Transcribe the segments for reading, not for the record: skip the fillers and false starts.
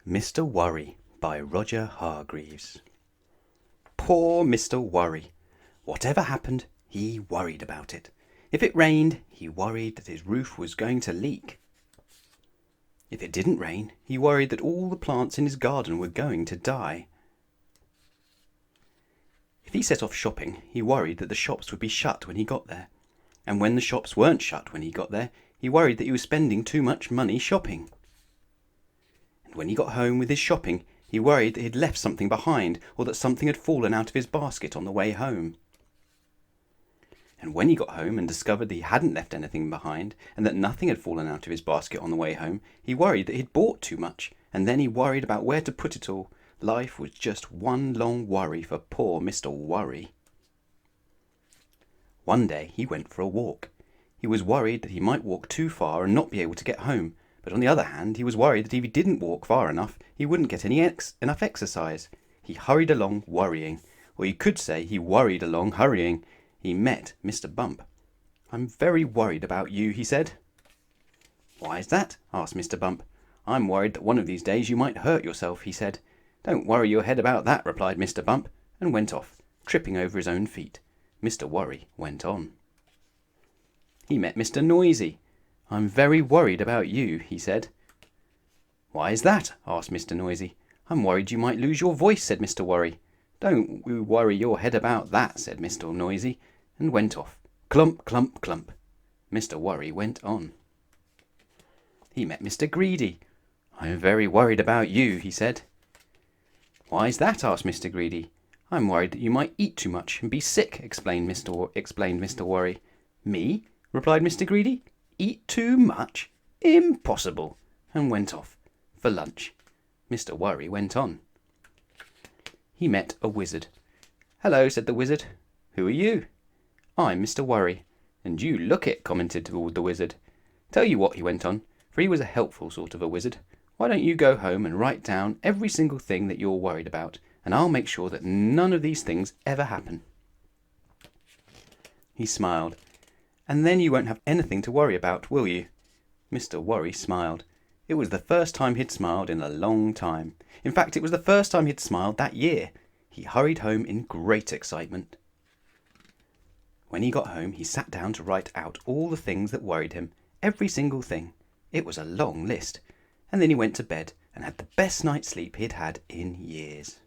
Mr. Worry by Roger Hargreaves. Poor Mr. Worry. Whatever happened, he worried about it. If it rained, he worried that his roof was going to leak. If it didn't rain, he worried that all the plants in his garden were going to die. If he set off shopping, he worried that the shops would be shut when he got there. And when the shops weren't shut when he got there, he worried that he was spending too much money shopping. And when he got home with his shopping, he worried that he'd left something behind, or that something had fallen out of his basket on the way home. And when he got home and discovered that he hadn't left anything behind, and that nothing had fallen out of his basket on the way home, he worried that he'd bought too much, and then he worried about where to put it all. Life was just one long worry for poor Mr. Worry. One day he went for a walk. He was worried that he might walk too far and not be able to get home. But on the other hand, he was worried that if he didn't walk far enough, he wouldn't get enough exercise. He hurried along worrying. Or you could say he worried along hurrying. He met Mr. Bump. "I'm very worried about you," he said. "Why is that?" asked Mr. Bump. "I'm worried that one of these days you might hurt yourself," he said. "Don't worry your head about that," replied Mr. Bump, and went off, tripping over his own feet. Mr. Worry went on. He met Mr. Noisy. "I'm very worried about you," he said. "Why is that?" asked Mr. Noisy. "I'm worried you might lose your voice," said Mr. Worry. "Don't you worry your head about that," said Mr. Noisy, and went off. Clump, clump, clump. Mr. Worry went on. He met Mr. Greedy. "I'm very worried about you," he said. "Why is that?" asked Mr. Greedy. "I'm worried that you might eat too much and be sick," explained Mr. Worry. "Me?" replied Mr. Greedy. "Eat too much? Impossible!" and went off for lunch. Mr. Worry went on. He met a wizard. "Hello," said the wizard. "Who are you?" "I'm Mr. Worry." "And you look it," commented the wizard. "Tell you what," he went on, for he was a helpful sort of a wizard. "Why don't you go home and write down every single thing that you're worried about, and I'll make sure that none of these things ever happen." He smiled. "And then you won't have anything to worry about, will you?" Mr. Worry smiled. It was the first time he'd smiled in a long time. In fact, it was the first time he'd smiled that year. He hurried home in great excitement. When he got home, he sat down to write out all the things that worried him, every single thing. It was a long list. And then he went to bed and had the best night's sleep he'd had in years.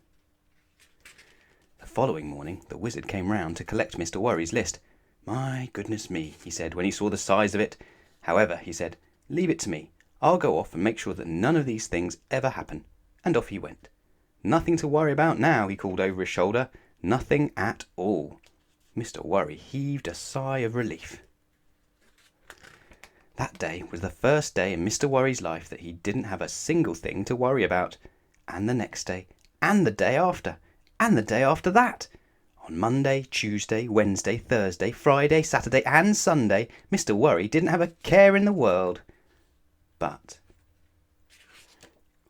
The following morning, the wizard came round to collect Mr. Worry's list. "My goodness me," he said when he saw the size of it. "However," he said, "leave it to me. I'll go off and make sure that none of these things ever happen." And off he went. "Nothing to worry about now," he called over his shoulder. "Nothing at all." Mr. Worry heaved a sigh of relief. That day was the first day in Mr. Worry's life that he didn't have a single thing to worry about. And the next day, and the day after, and the day after that. On Monday, Tuesday, Wednesday, Thursday, Friday, Saturday, and Sunday, Mr. Worry didn't have a care in the world. But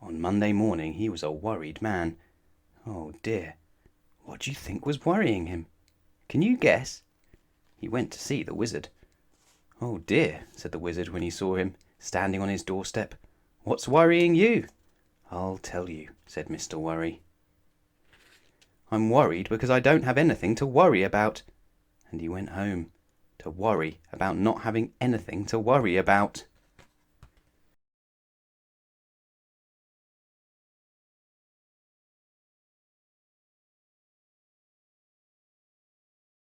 on Monday morning he was a worried man. Oh dear, what do you think was worrying him? Can you guess? He went to see the wizard. "Oh dear," said the wizard when he saw him standing on his doorstep. "What's worrying you?" "I'll tell you," said Mr. Worry. "I'm worried because I don't have anything to worry about." And he went home to worry about not having anything to worry about.